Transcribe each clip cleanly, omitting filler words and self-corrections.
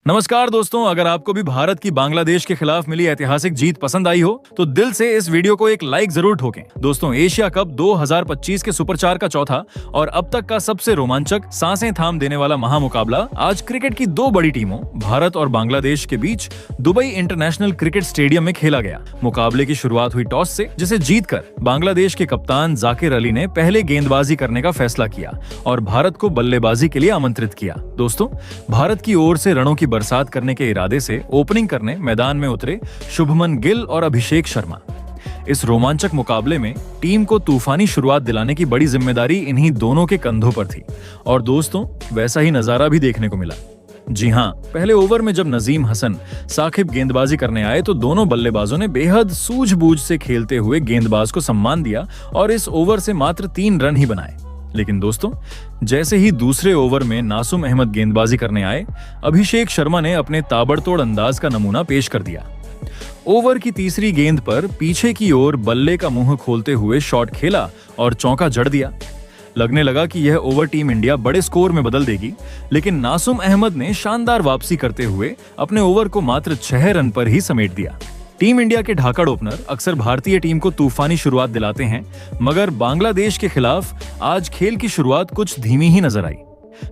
नमस्कार दोस्तों, अगर आपको भी भारत की बांग्लादेश के खिलाफ मिली ऐतिहासिक जीत पसंद आई हो तो दिल से इस वीडियो को एक लाइक जरूर ठोकें। दोस्तों, एशिया कप 2025 के सुपर 4 का चौथा और अब तक का सबसे रोमांचक, सांसें थाम देने वाला महामुकाबला आज क्रिकेट की दो बड़ी टीमों भारत और बांग्लादेश के बीच दुबई इंटरनेशनल क्रिकेट स्टेडियम में खेला गया। मुकाबले की शुरुआत हुई टॉस से, जिसे जीतकर बांग्लादेश के कप्तान जाकिर अली ने पहले गेंदबाजी करने का फैसला किया और भारत को बल्लेबाजी के लिए आमंत्रित किया। दोस्तों, भारत की ओर से रणों की बरसात करने के इरादे से ओपनिंग करने मैदान में उतरे शुभमन गिल और अभिषेक शर्मा। इस रोमांचक मुकाबले में टीम को तूफानी शुरुआत दिलाने की बड़ी जिम्मेदारी इन्हीं दोनों के कंधों पर थी और दोस्तों, वैसा ही नजारा भी देखने को मिला। जी हां, पहले ओवर में जब नजीम हसन साकिब गेंदबाजी करने आए तो दोनों बल्लेबाजों ने बेहद सूझबूझ से खेलते हुए गेंदबाज को सम्मान दिया और इस ओवर से मात्र 3 रन ही बनाए। लेकिन दोस्तों, जैसे ही दूसरे ओवर में नासुम अहमद गेंदबाजी करने आए, अभिषेक शर्मा ने अपने ताबड़तोड़ अंदाज का नमूना पेश कर दिया। ओवर की तीसरी गेंद पर पीछे की ओर बल्ले का मुंह खोलते हुए शॉट खेला और चौका जड़ दिया। लगने लगा कि यह ओवर टीम इंडिया बड़े स्कोर में बदल देगी, लेकिन नासुम अहमद ने शानदार वापसी करते हुए अपने ओवर को मात्र 6 रन पर ही समेट दिया। टीम इंडिया के ढाकड़ ओपनर अक्सर भारतीय टीम को तूफानी शुरुआत दिलाते हैं, मगर बांग्लादेश के खिलाफ आज खेल की शुरुआत कुछ धीमी ही नजर आई।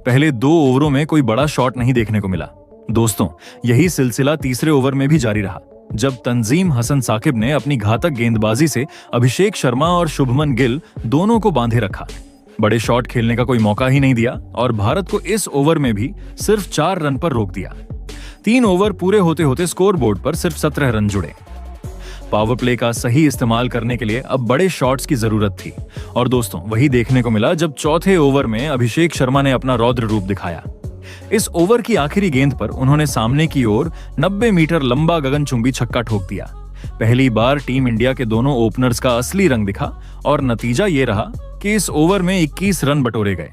पहले 2 ओवरों में कोई बड़ा शॉट नहीं देखने को मिला। दोस्तों, यही सिलसिला तीसरे ओवर में भी जारी रहा, जब तंजीम हसन साकिब ने अपनी घातक गेंदबाजी से अभिषेक शर्मा और शुभमन गिल दोनों को बांधे रखा। बड़े शॉट खेलने का कोई मौका ही नहीं दिया और भारत को इस ओवर में भी सिर्फ 4 रन पर रोक दिया। 3 ओवर पूरे होते होते स्कोर बोर्ड पर सिर्फ 17 रन जुड़े। पावर प्ले का सही इस्तेमाल करने के लिए अब बड़े शॉट्स की जरूरत थी और दोस्तों, वही देखने को मिला जब चौथे ओवर में अभिषेक शर्मा ने अपना रौद्र रूप दिखाया। इस ओवर की आखिरी गेंद पर उन्होंने सामने की ओर 90 मीटर लंबा गगनचुंबी छक्का ठोक दिया। पहली बार टीम इंडिया के दोनों ओपनर्स का असली रंग दिखा और नतीजा ये रहा कि इस ओवर में 21 रन बटोरे गए।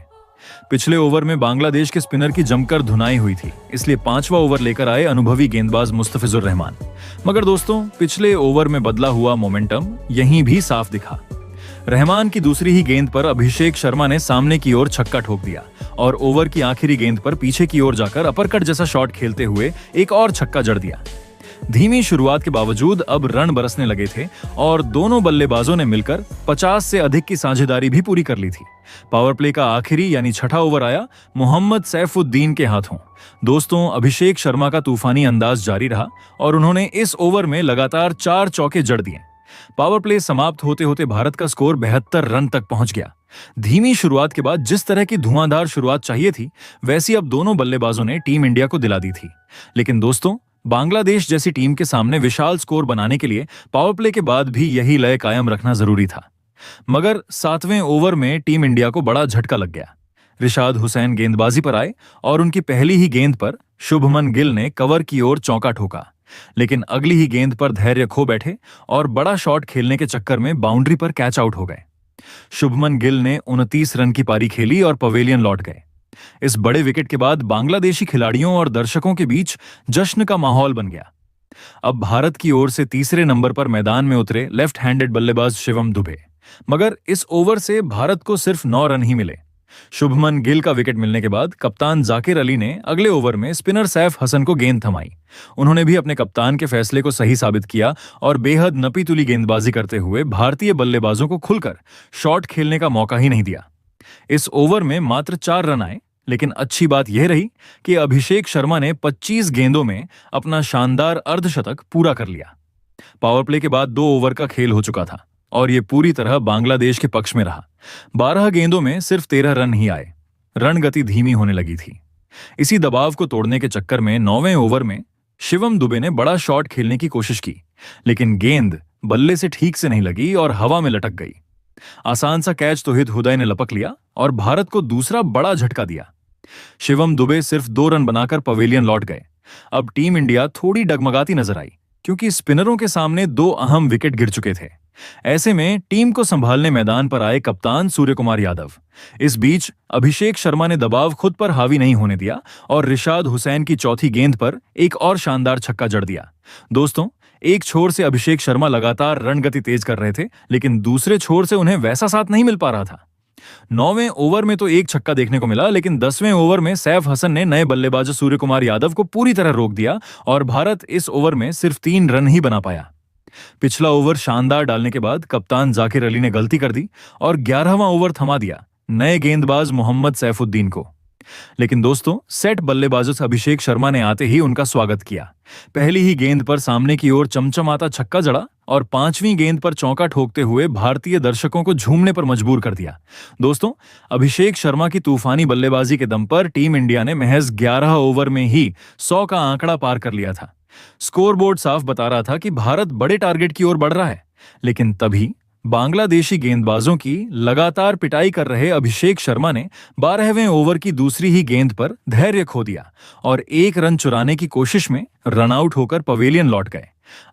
पिछले ओवर में बांग्लादेश के स्पिनर की जमकर धुनाई हुई थी, इसलिए 5वां ओवर लेकर आए अनुभवी गेंदबाज मुस्तफिजुर रहमान। मगर दोस्तों, पिछले ओवर में बदला हुआ मोमेंटम यहीं भी साफ दिखा। रहमान की दूसरी ही गेंद पर अभिषेक शर्मा ने सामने की ओर छक्का ठोक दिया और ओवर की आखिरी गेंद पर पीछे की ओर जाकर अपरकट जैसा शॉट खेलते हुए एक और छक्का जड़ दिया। धीमी शुरुआत के बावजूद अब रन बरसने लगे थे और दोनों बल्लेबाजों ने मिलकर 50 से अधिक की साझेदारी भी पूरी कर ली थी। पावर प्ले का आखिरी यानी छठा ओवर आया मोहम्मद सैफुद्दीन के हाथों। दोस्तों, अभिषेक शर्मा का तूफानी अंदाज जारी रहा और उन्होंने इस ओवर में लगातार 4 चौके जड़ दिए। पावर प्ले समाप्त होते होते भारत का स्कोर 72 रन तक पहुंच गया। धीमी शुरुआत के बाद जिस तरह की धुआंधार शुरुआत चाहिए थी, वैसी अब दोनों बल्लेबाजों ने टीम इंडिया को दिला दी थी। लेकिन दोस्तों, बांग्लादेश जैसी टीम के सामने विशाल स्कोर बनाने के लिए पावर प्ले के बाद भी यही लय कायम रखना जरूरी था। मगर 7वें ओवर में टीम इंडिया को बड़ा झटका लग गया। रिशाद हुसैन गेंदबाजी पर आए और उनकी पहली ही गेंद पर शुभमन गिल ने कवर की ओर चौका ठोका, लेकिन अगली ही गेंद पर धैर्य खो बैठे और बड़ा शॉट खेलने के चक्कर में बाउंड्री पर कैच आउट हो गए। शुभमन गिल ने 29 रन की पारी खेली और पवेलियन लौट गए। इस बड़े विकेट के बाद बांग्लादेशी खिलाड़ियों और दर्शकों के बीच जश्न का माहौल बन गया। अब भारत की ओर से तीसरे नंबर पर मैदान में उतरे लेफ्ट हैंडेड बल्लेबाज शिवम दुबे, मगर इस ओवर से भारत को सिर्फ 9 रन ही मिले। शुभमन गिल का विकेट मिलने के बाद कप्तान जाकिर अली ने अगले ओवर में स्पिनर सैफ हसन को गेंद थमाई। उन्होंने भी अपने कप्तान के फैसले को सही साबित किया और बेहद नपी-तुली गेंदबाजी करते हुए भारतीय बल्लेबाजों को खुलकर शॉट खेलने का मौका ही नहीं दिया। इस ओवर में मात्र 4 रन आए, लेकिन अच्छी बात यह रही कि अभिषेक शर्मा ने 25 गेंदों में अपना शानदार अर्धशतक पूरा कर लिया। पावर प्ले के बाद 2 ओवर का खेल हो चुका था और ये पूरी तरह बांग्लादेश के पक्ष में रहा। 12 गेंदों में सिर्फ 13 रन ही आए। रन गति धीमी होने लगी थी। इसी दबाव को तोड़ने के चक्कर में 9वें ओवर में शिवम दुबे ने बड़ा शॉट खेलने की कोशिश की, लेकिन गेंद बल्ले से ठीक से नहीं लगी और हवा में लटक गई। आसान सा कैच तौहीद हुदैई ने लपक लिया और भारत को दूसरा बड़ा झटका दिया। शिवम दुबे सिर्फ 2 रन बनाकर पवेलियन लौट गए। अब टीम इंडिया थोड़ी डगमगाती नजर आई, क्योंकि स्पिनरों के सामने 2 अहम विकेट गिर चुके थे। ऐसे में टीम को संभालने मैदान पर आए कप्तान सूर्यकुमार यादव। इस बीच अभिषेक शर्मा ने दबाव खुद पर हावी नहीं होने दिया और रिशाद हुसैन की चौथी गेंद पर एक और शानदार छक्का जड़ दिया। दोस्तों, एक छोर से अभिषेक शर्मा लगातार रन गति तेज कर रहे थे, लेकिन दूसरे छोर से उन्हें वैसा साथ नहीं मिल पा रहा था। 9वें ओवर में तो एक छक्का देखने को मिला, लेकिन 10वें ओवर में सैफ हसन ने नए बल्लेबाज सूर्य कुमार यादव को पूरी तरह रोक दिया और भारत इस ओवर में सिर्फ 3 रन ही बना पाया। पिछला ओवर शानदार डालने के बाद कप्तान जाकिर अली ने गलती कर दी और 11वां ओवर थमा दिया नए गेंदबाज मोहम्मद सैफुद्दीन को। लेकिन दोस्तों, सेट बल्लेबाजों से अभिषेक शर्मा ने आते ही उनका स्वागत किया। पहली ही गेंद पर सामने की ओर चमचमाता छक्का जड़ा और 5वीं गेंद पर चौका ठोकते हुए भारतीय दर्शकों को झूमने पर मजबूर कर दिया। दोस्तों, अभिषेक शर्मा की तूफानी बल्लेबाजी के दम पर टीम इंडिया ने महज 11 ओवर में ही 100 का आंकड़ा पार कर लिया था। स्कोरबोर्ड साफ बता रहा था कि भारत बड़े टारगेट की ओर बढ़ रहा है, लेकिन तभी बांग्लादेशी गेंदबाजों की लगातार पिटाई कर रहे अभिषेक शर्मा ने 12वें ओवर की दूसरी ही गेंद पर धैर्य खो दिया और 1 रन चुराने की कोशिश में रनआउट होकर पवेलियन लौट गए।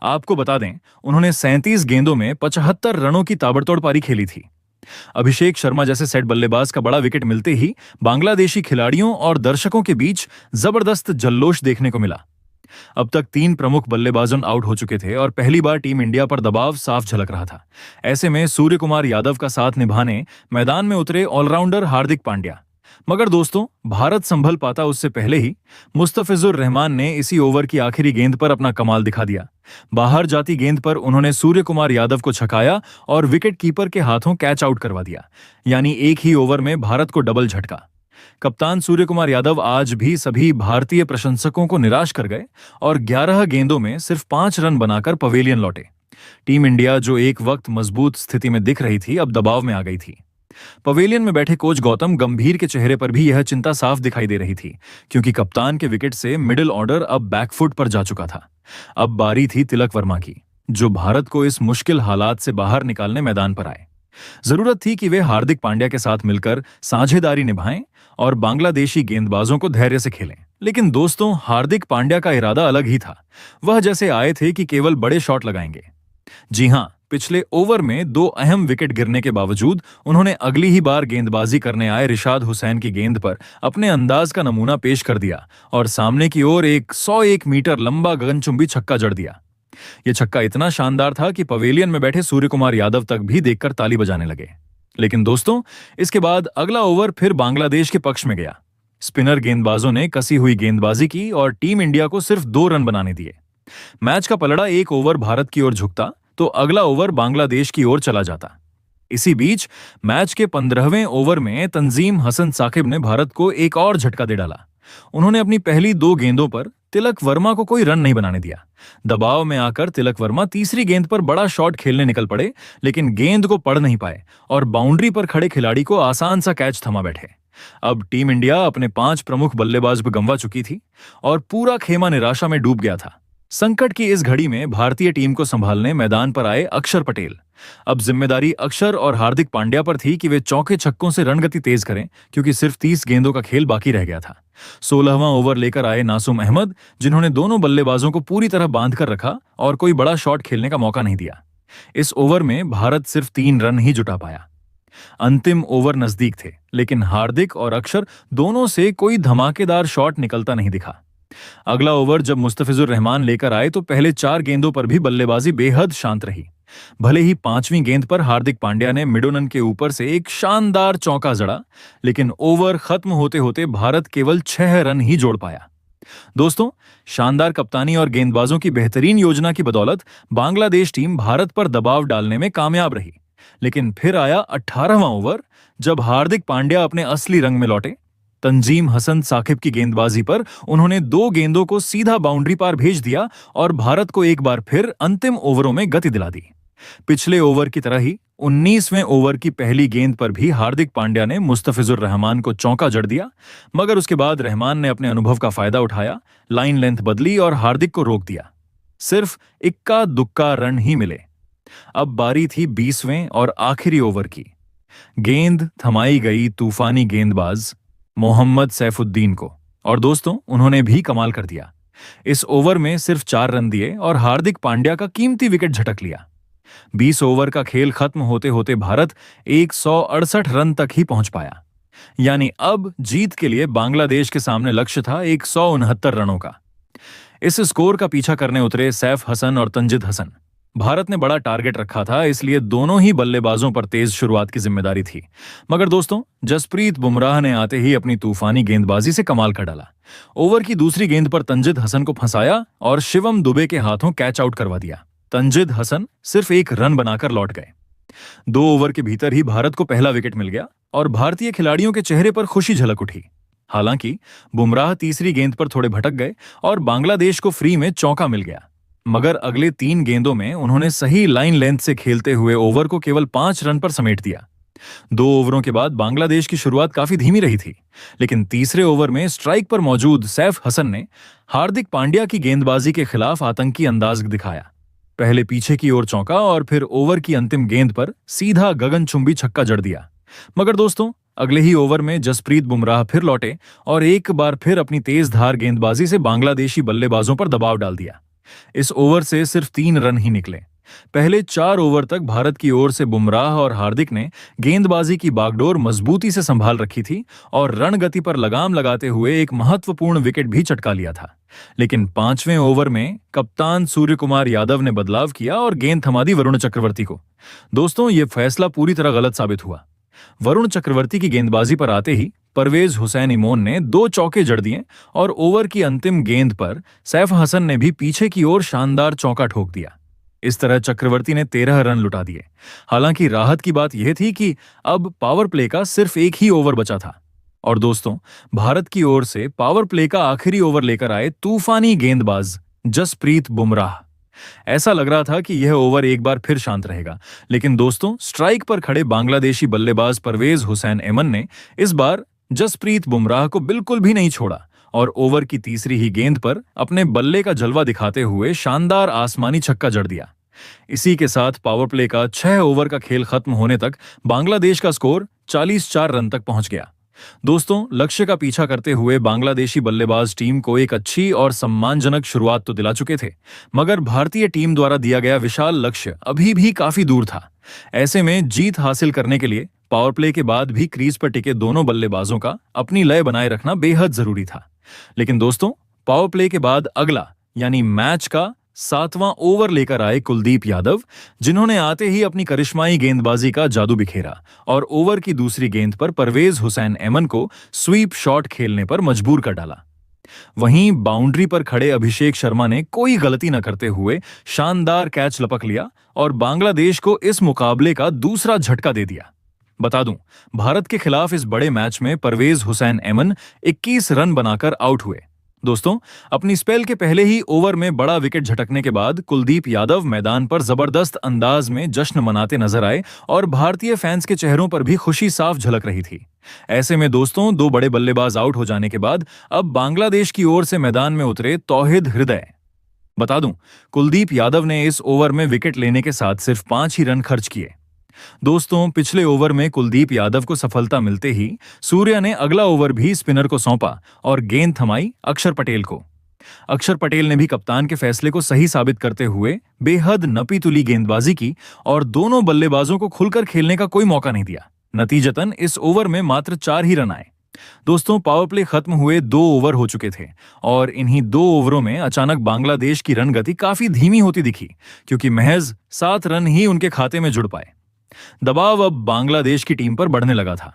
आपको बता दें, उन्होंने 37 गेंदों में 75 रनों की ताबड़तोड़ पारी खेली थी। अभिषेक शर्मा जैसे सेट बल्लेबाज का बड़ा विकेट मिलते ही बांग्लादेशी खिलाड़ियों और दर्शकों के बीच जबरदस्त जल्लोश देखने को मिला। अब तक 3 प्रमुख बल्लेबाजों आउट हो चुके थे और पहली बार टीम इंडिया पर दबाव साफ झलक रहा था। ऐसे में सूर्य कुमार यादव का साथ निभाने मैदान में उतरे ऑलराउंडर हार्दिक पांड्या। मगर दोस्तों, भारत संभल पाता उससे पहले ही मुस्तफिजुर रहमान ने इसी ओवर की आखिरी गेंद पर अपना कमाल दिखा दिया। बाहर जाती गेंद पर उन्होंने सूर्य कुमार यादव को छकाया और विकेट कीपर के हाथों कैच आउट करवा दिया। यानी एक ही ओवर में भारत को डबल झटका। कप्तान सूर्य कुमार यादव आज भी सभी भारतीय प्रशंसकों को निराश कर गए और 11 गेंदों में सिर्फ 5 रन बनाकर पवेलियन लौटे। टीम इंडिया, जो एक वक्त मजबूत स्थिति में दिख रही थी, अब दबाव में आ गई थी। पवेलियन में बैठे कोच गौतम गंभीर के चेहरे पर भी यह चिंता साफ दिखाई दे रही थी, क्योंकि कप्तान के विकेट से मिडिल ऑर्डर अब बैकफुट पर जा चुका था। अब बारी थी तिलक वर्मा की, जो भारत को इस मुश्किल हालात से बाहर निकालने मैदान पर आए। जरूरत थी कि वे हार्दिक पांड्या के साथ मिलकर साझेदारी निभाएं और बांग्लादेशी गेंदबाजों को धैर्य से खेलें। लेकिन दोस्तों, हार्दिक पांड्या का इरादा अलग ही था। वह जैसे आए थे कि केवल बड़े शॉट लगाएंगे। जी हां, पिछले ओवर में 2 अहम विकेट गिरने के बावजूद उन्होंने अगली ही बार गेंदबाजी करने आए रिशाद हुसैन की गेंद पर अपने अंदाज का नमूना पेश कर दिया और सामने की ओर एक 101 मीटर लंबा गगनचुंबी छक्का जड़ दिया। यह छक्का इतना शानदार था कि पवेलियन में बैठे सूर्य कुमार यादव तक भी देखकर ताली बजाने लगे। लेकिन दोस्तों, इसके बाद अगला ओवर फिर बांग्लादेश के पक्ष में गया। स्पिनर गेंदबाजों ने कसी हुई गेंदबाजी की और टीम इंडिया को सिर्फ 2 रन बनाने दिए। मैच का पलड़ा एक ओवर भारत की ओर झुकता तो अगला ओवर बांग्लादेश की ओर चला जाता। इसी बीच मैच के 15वें ओवर में तंजीम हसन साकिब ने भारत को एक और झटका दे डाला। उन्होंने अपनी पहली 2 गेंदों पर तिलक वर्मा को कोई रन नहीं बनाने दिया। दबाव में आकर तिलक वर्मा तीसरी गेंद पर बड़ा शॉट खेलने निकल पड़े, लेकिन गेंद को पढ़ नहीं पाए और बाउंड्री पर खड़े खिलाड़ी को आसान सा कैच थमा बैठे। अब टीम इंडिया अपने 5 प्रमुख बल्लेबाज भी गंवा चुकी थी और पूरा खेमा निराशा में डूब गया था। संकट की इस घड़ी में भारतीय टीम को संभालने मैदान पर आए अक्षर पटेल। अब जिम्मेदारी अक्षर और हार्दिक पांड्या पर थी कि वे चौके छक्कों से रणगति तेज करें, क्योंकि सिर्फ 30 गेंदों का खेल बाकी रह गया था। 16वां ओवर लेकर आए नासुम अहमद, जिन्होंने दोनों बल्लेबाजों को पूरी तरह बांध कर रखा और कोई बड़ा शॉट खेलने का मौका नहीं दिया। इस ओवर में भारत सिर्फ 3 रन ही जुटा पाया। अंतिम ओवर नजदीक थे, लेकिन हार्दिक और अक्षर दोनों से कोई धमाकेदार शॉट निकलता नहीं दिखा। अगला ओवर जब मुस्तफिजुर रहमान लेकर आए तो पहले 4 गेंदों पर भी बल्लेबाजी बेहद शांत रही। भले ही 5वीं गेंद पर हार्दिक पांड्या ने मिडोनन के ऊपर से एक शानदार चौका जड़ा, लेकिन ओवर खत्म होते होते भारत केवल 6 रन ही जोड़ पाया। दोस्तों, शानदार कप्तानी और गेंदबाजों की बेहतरीन योजना की बदौलत बांग्लादेश टीम भारत पर दबाव डालने में कामयाब रही। लेकिन फिर आया 18वां ओवर, जब हार्दिक पांड्या अपने असली रंग में लौटे। तंजीम हसन साकिब की गेंदबाजी पर उन्होंने 2 गेंदों को सीधा बाउंड्री पार भेज दिया और भारत को एक बार फिर अंतिम ओवरों में गति दिला दी। पिछले ओवर की तरह ही 19वें ओवर की पहली गेंद पर भी हार्दिक पांड्या ने मुस्तफिजुर रहमान को चौका जड़ दिया, मगर उसके बाद रहमान ने अपने अनुभव का फायदा उठाया, लाइन लेंथ बदली और हार्दिक को रोक दिया। सिर्फ इक्का दुक्का रन ही मिले। अब बारी थी 20वें और आखिरी ओवर की। गेंद थमाई गई तूफानी गेंदबाज मोहम्मद सैफुद्दीन को, और दोस्तों, उन्होंने भी कमाल कर दिया। इस ओवर में सिर्फ 4 रन दिए और हार्दिक पांड्या का कीमती विकेट झटक लिया। 20 ओवर का खेल खत्म होते होते भारत 168 रन तक ही पहुंच पाया। यानी अब जीत के लिए बांग्लादेश के सामने लक्ष्य था 169 रनों का। इस स्कोर का पीछा करने उतरे सैफ हसन और तंजिद हसन। भारत ने बड़ा टारगेट रखा था, इसलिए दोनों ही बल्लेबाजों पर तेज शुरुआत की जिम्मेदारी थी। मगर दोस्तों, जसप्रीत बुमराह ने आते ही अपनी तूफानी गेंदबाजी से कमाल कर डाला। ओवर की दूसरी गेंद पर तंजिद हसन को फंसाया और शिवम दुबे के हाथों कैच आउट करवा दिया। तंजिद हसन सिर्फ एक रन बनाकर लौट गए। 2 ओवर के भीतर ही भारत को पहला विकेट मिल गया और भारतीय खिलाड़ियों के चेहरे पर खुशी झलक उठी। हालांकि बुमराह तीसरी गेंद पर थोड़े भटक गए और बांग्लादेश को फ्री में चौका मिल गया। मगर अगले 3 गेंदों में उन्होंने सही लाइन लेंथ से खेलते हुए ओवर को केवल 5 रन पर समेट दिया। 2 ओवरों के बाद बांग्लादेश की शुरुआत काफी धीमी रही थी, लेकिन तीसरे ओवर में स्ट्राइक पर मौजूद सैफ हसन ने हार्दिक पांड्या की गेंदबाजी के खिलाफ आतंकी अंदाज दिखाया। पहले पीछे की ओर चौका और फिर ओवर की अंतिम गेंद पर सीधा गगनचुंबी छक्का जड़ दिया। मगर दोस्तों, अगले ही ओवर में जसप्रीत बुमराह फिर लौटे और एक बार फिर अपनी तेज धार गेंदबाजी से बांग्लादेशी बल्लेबाजों पर दबाव डाल दिया। इस ओवर से सिर्फ 3 रन ही निकले। पहले 4 ओवर तक भारत की ओर से बुमराह और हार्दिक ने गेंदबाजी की बागडोर मजबूती से संभाल रखी थी और रणगति पर लगाम लगाते हुए एक महत्वपूर्ण विकेट भी चटका लिया था। लेकिन 5वें ओवर में कप्तान सूर्य कुमार यादव ने बदलाव किया और गेंद थमा दी वरुण चक्रवर्ती को। दोस्तों, ये फैसला पूरी तरह गलत साबित हुआ। वरुण चक्रवर्ती की गेंदबाजी पर आते ही परवेज हुसैन इमोन ने 2 चौके जड़ दिए और ओवर की अंतिम गेंद पर सैफ हसन ने भी पीछे की ओर शानदार चौका ठोक दिया। इस तरह चक्रवर्ती ने 13 रन लुटा दिए। हालांकि राहत की बात यह थी कि अब पावर प्ले का सिर्फ एक ही ओवर बचा था। और दोस्तों, भारत की ओर से पावर प्ले का आखिरी ओवर लेकर आए तूफानी गेंदबाज जसप्रीत बुमराह। ऐसा लग रहा था कि यह ओवर एक बार फिर शांत रहेगा, लेकिन दोस्तों, स्ट्राइक पर खड़े बांग्लादेशी बल्लेबाज परवेज हुसैन एमन ने इस बार जसप्रीत बुमराह को बिल्कुल भी नहीं छोड़ा और ओवर की तीसरी ही गेंद पर अपने बल्ले का जलवा दिखाते हुए शानदार आसमानी छक्का जड़ दिया। इसी के साथ पावर प्ले का 6 ओवर का खेल खत्म होने तक बांग्लादेश का स्कोर 44 रन तक पहुंच गया। दोस्तों, लक्ष्य का पीछा करते हुए बांग्लादेशी बल्लेबाज टीम को एक अच्छी और सम्मानजनक शुरुआत तो दिला चुके थे, मगर भारतीय टीम द्वारा दिया गया विशाल लक्ष्य अभी भी काफी दूर था। ऐसे में जीत हासिल करने के लिए पावर प्ले के बाद भी क्रीज पर टिके दोनों बल्लेबाजों का अपनी लय बनाए रखना बेहद जरूरी था। लेकिन दोस्तों, पावर प्ले के बाद अगला यानी मैच का 7वां ओवर लेकर आए कुलदीप यादव, जिन्होंने आते ही अपनी करिश्माई गेंदबाजी का जादू बिखेरा और ओवर की दूसरी गेंद पर परवेज हुसैन एमन को स्वीप शॉट खेलने पर मजबूर कर डाला। वहीं बाउंड्री पर खड़े अभिषेक शर्मा ने कोई गलती न करते हुए शानदार कैच लपक लिया और बांग्लादेश को इस मुकाबले का दूसरा झटका दे दिया। बता दूं, भारत के खिलाफ इस बड़े मैच में परवेज हुसैन एमन 21 रन बनाकर आउट हुए। दोस्तों, अपनी स्पेल के पहले ही ओवर में बड़ा विकेट झटकने के बाद कुलदीप यादव मैदान पर जबरदस्त अंदाज में जश्न मनाते नजर आए और भारतीय फैंस के चेहरों पर भी खुशी साफ झलक रही थी। ऐसे में दोस्तों, 2 बड़े बल्लेबाज आउट हो जाने के बाद अब बांग्लादेश की ओर से मैदान में उतरे तौहिद हृदय। बता दूं, कुलदीप यादव ने इस ओवर में विकेट लेने के साथ सिर्फ 5 ही रन खर्च किए। दोस्तों, पिछले ओवर में कुलदीप यादव को सफलता मिलते ही सूर्या ने अगला ओवर भी स्पिनर को सौंपा और गेंद थमाई अक्षर पटेल को। अक्षर पटेल ने भी कप्तान के फैसले को सही साबित करते हुए बेहद नपी-तुली गेंदबाजी की और दोनों बल्लेबाजों को खुलकर खेलने का कोई मौका नहीं दिया। नतीजतन इस ओवर में मात्र 4 ही रन आए। दोस्तों, पावर प्ले खत्म हुए 2 ओवर हो चुके थे और इन्हीं 2 ओवरों में अचानक बांग्लादेश की रन गति काफी धीमी होती दिखी, क्योंकि महज 7 रन ही उनके खाते में जुड़ पाए। दबाव अब बांग्लादेश की टीम पर बढ़ने लगा था।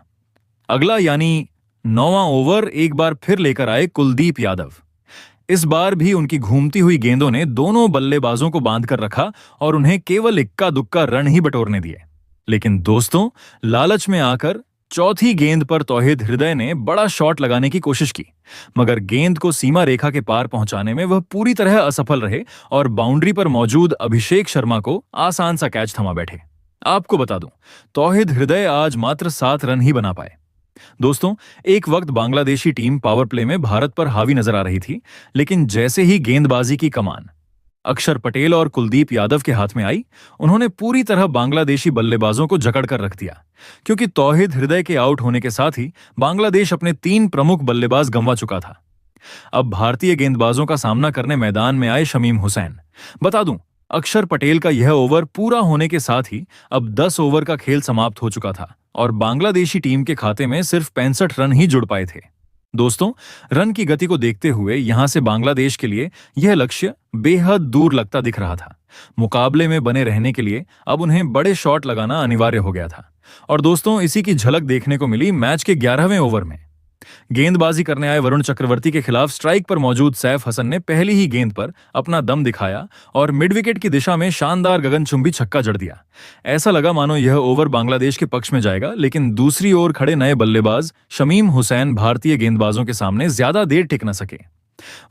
अगला यानी 9वां ओवर एक बार फिर लेकर आए कुलदीप यादव। इस बार भी उनकी घूमती हुई गेंदों ने दोनों बल्लेबाजों को बांध कर रखा और उन्हें केवल इक्का दुक्का रन ही बटोरने दिए। लेकिन दोस्तों, लालच में आकर चौथी गेंद पर तौहिद हृदय ने बड़ा शॉट लगाने की कोशिश की, मगर गेंद को सीमा रेखा के पार पहुंचाने में वह पूरी तरह असफल रहे और बाउंड्री पर मौजूद अभिषेक शर्मा को आसान सा कैच थमा बैठे। आपको बता दूं, तौहिद हृदय आज मात्र 7 रन ही बना पाए। दोस्तों, एक वक्त बांग्लादेशी टीम पावर प्ले में भारत पर हावी नजर आ रही थी, लेकिन जैसे ही गेंदबाजी की कमान अक्षर पटेल और कुलदीप यादव के हाथ में आई, उन्होंने पूरी तरह बांग्लादेशी बल्लेबाजों को जकड़ कर रख दिया, क्योंकि तौहिद हृदय के आउट होने के साथ ही बांग्लादेश अपने 3 प्रमुख बल्लेबाज गंवा चुका था। अब भारतीय गेंदबाजों का सामना करने मैदान में आए शमीम हुसैन। बता दूं, अक्षर पटेल का यह ओवर पूरा होने के साथ ही अब 10 ओवर का खेल समाप्त हो चुका था और बांग्लादेशी टीम के खाते में सिर्फ 65 रन ही जुड़ पाए थे। दोस्तों, रन की गति को देखते हुए यहां से बांग्लादेश के लिए यह लक्ष्य बेहद दूर लगता दिख रहा था। मुकाबले में बने रहने के लिए अब उन्हें बड़े शॉट लगाना अनिवार्य हो गया था। और दोस्तों, इसी की झलक देखने को मिली मैच के 11वें ओवर में। गेंदबाजी करने आए वरुण चक्रवर्ती के खिलाफ स्ट्राइक पर मौजूद सैफ हसन ने पहली ही गेंद पर अपना दम दिखाया और मिड विकेट की दिशा में शानदार गगनचुंबी छक्का जड़ दिया। ऐसा लगा मानो यह ओवर बांग्लादेश के पक्ष में जाएगा, लेकिन दूसरी ओर खड़े नए बल्लेबाज शमीम हुसैन भारतीय गेंदबाजों के सामने ज्यादा देर टिक न सके।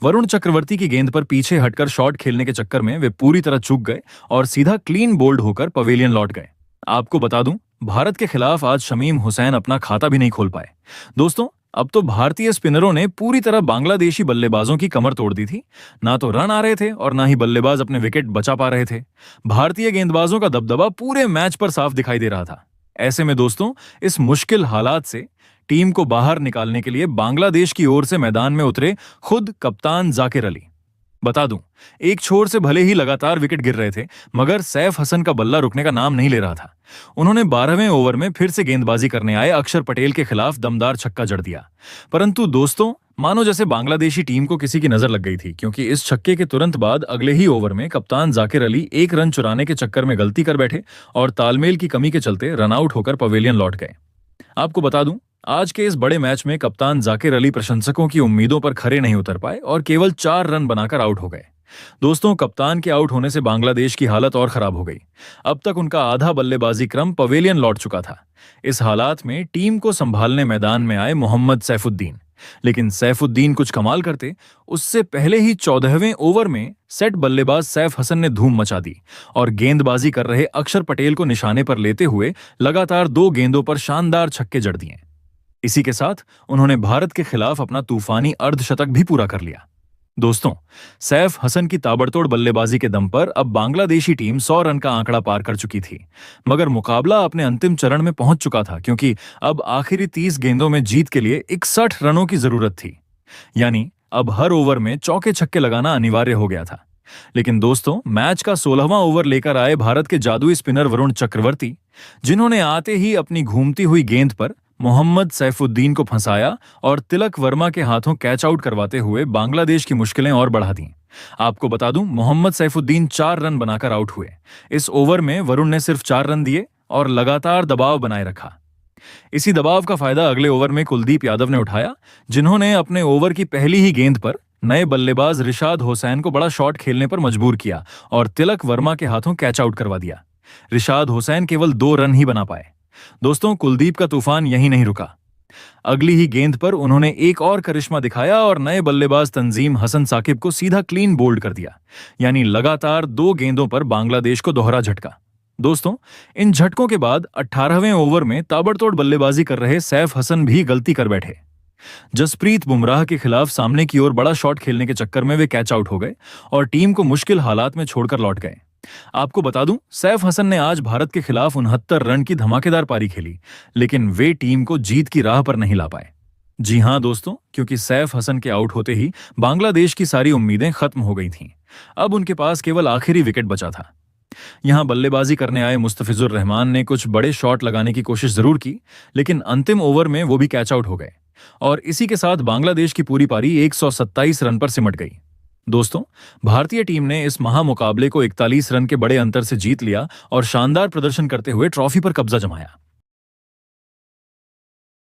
वरुण चक्रवर्ती की गेंद पर पीछे हटकर शॉट खेलने के चक्कर में वे पूरी तरह चूक गए और सीधा क्लीन बोल्ड होकर पवेलियन लौट गए। आपको बता दूं, भारत के खिलाफ आज शमीम हुसैन अपना खाता भी नहीं खोल पाए। दोस्तों, अब तो भारतीय स्पिनरों ने पूरी तरह बांग्लादेशी बल्लेबाजों की कमर तोड़ दी थी। ना तो रन आ रहे थे और ना ही बल्लेबाज अपने विकेट बचा पा रहे थे। भारतीय गेंदबाजों का दबदबा पूरे मैच पर साफ दिखाई दे रहा था। ऐसे में दोस्तों, इस मुश्किल हालात से टीम को बाहर निकालने के लिए बांग्लादेश की ओर से मैदान में उतरे खुद कप्तान जाकिर अली। बता दूं, एक छोर से भले ही लगातार विकेट गिर रहे थे, मगर सैफ हसन का बल्ला रुकने का नाम नहीं ले रहा था। उन्होंने 12वें ओवर में फिर से गेंदबाजी करने आए अक्षर पटेल के खिलाफ दमदार छक्का जड़ दिया। परंतु दोस्तों, मानो जैसे बांग्लादेशी टीम को किसी की नजर लग गई थी, क्योंकि इस छक्के के तुरंत बाद अगले ही ओवर में कप्तान जाकिर अली एक रन चुराने के चक्कर में गलती कर बैठे और तालमेल की कमी के चलते रनआउट होकर पवेलियन लौट गए। आपको बता दूं, आज के इस बड़े मैच में कप्तान जाकिर अली प्रशंसकों की उम्मीदों पर खरे नहीं उतर पाए और केवल 4 रन बनाकर आउट हो गए। दोस्तों, कप्तान के आउट होने से बांग्लादेश की हालत और खराब हो गई। अब तक उनका आधा बल्लेबाजी क्रम पवेलियन लौट चुका था। इस हालात में टीम को संभालने मैदान में आए मोहम्मद सैफुद्दीन। लेकिन सैफुद्दीन कुछ कमाल करते, उससे पहले ही 14वें ओवर में सेट बल्लेबाज सैफ हसन ने धूम मचा दी और गेंदबाजी कर रहे अक्षर पटेल को निशाने पर लेते हुए लगातार 2 गेंदों पर शानदार छक्के जड़ दिए। इसी के साथ उन्होंने भारत के खिलाफ अपना तूफानी अर्धशतक भी पूरा कर लिया। दोस्तों, सैफ हसन की ताबड़तोड़ बल्लेबाजी के दम पर अब बांग्लादेशी टीम 100 रन का आंकड़ा पार कर चुकी थी। मगर मुकाबला अपने अंतिम चरण में पहुंच चुका था, क्योंकि अब आखिरी 30 गेंदों में जीत के लिए 61 रनों की जरूरत थी। यानी अब हर ओवर में चौके छक्के लगाना अनिवार्य हो गया था। लेकिन दोस्तों, मैच का 16वां ओवर लेकर आए भारत के जादुई स्पिनर वरुण चक्रवर्ती, जिन्होंने आते ही अपनी घूमती हुई गेंद पर मोहम्मद सैफुद्दीन को फंसाया और तिलक वर्मा के हाथों कैच आउट करवाते हुए बांग्लादेश की मुश्किलें और बढ़ा दी। आपको बता दूं, मोहम्मद सैफुद्दीन 4 रन बनाकर आउट हुए। इस ओवर में वरुण ने सिर्फ 4 रन दिए और लगातार दबाव बनाए रखा। इसी दबाव का फायदा अगले ओवर में कुलदीप यादव ने उठाया, जिन्होंने अपने ओवर की पहली ही गेंद पर नए बल्लेबाज रिशाद हुसैन को बड़ा शॉट खेलने पर मजबूर किया और तिलक वर्मा के हाथों कैच आउट करवा दिया। रिशाद हुसैन केवल 2 रन ही बना पाए। दोस्तों, कुलदीप का तूफान यहीं नहीं रुका। अगली ही गेंद पर उन्होंने एक और करिश्मा दिखाया और नए बल्लेबाज तंजीम हसन साकिब को सीधा क्लीन बोल्ड कर दिया। यानी लगातार 2 गेंदों पर बांग्लादेश को दोहरा झटका। दोस्तों, इन झटकों के बाद 18वें ओवर में ताबड़तोड़ बल्लेबाजी कर रहे सैफ हसन भी गलती कर बैठे। जसप्रीत बुमराह के खिलाफ सामने की ओर बड़ा शॉट खेलने के चक्कर में वे कैच आउट हो गए और टीम को मुश्किल हालात में छोड़कर लौट गए। आपको बता दूं, सैफ हसन ने आज भारत के खिलाफ 69 रन की धमाकेदार पारी खेली, लेकिन वे टीम को जीत की राह पर नहीं ला पाए। जी हां दोस्तों, क्योंकि सैफ हसन के आउट होते ही बांग्लादेश की सारी उम्मीदें खत्म हो गई थीं। अब उनके पास केवल आखिरी विकेट बचा था। यहां बल्लेबाजी करने आए मुस्तफिजुर रहमान ने कुछ बड़े शॉट लगाने की कोशिश जरूर की, लेकिन अंतिम ओवर में वो भी कैच आउट हो गए और इसी के साथ बांग्लादेश की पूरी पारी 127 रन पर सिमट गई। दोस्तों, भारतीय टीम ने इस महामुकाबले को 41 रन के बड़े अंतर से जीत लिया और शानदार प्रदर्शन करते हुए ट्रॉफी पर कब्जा जमाया।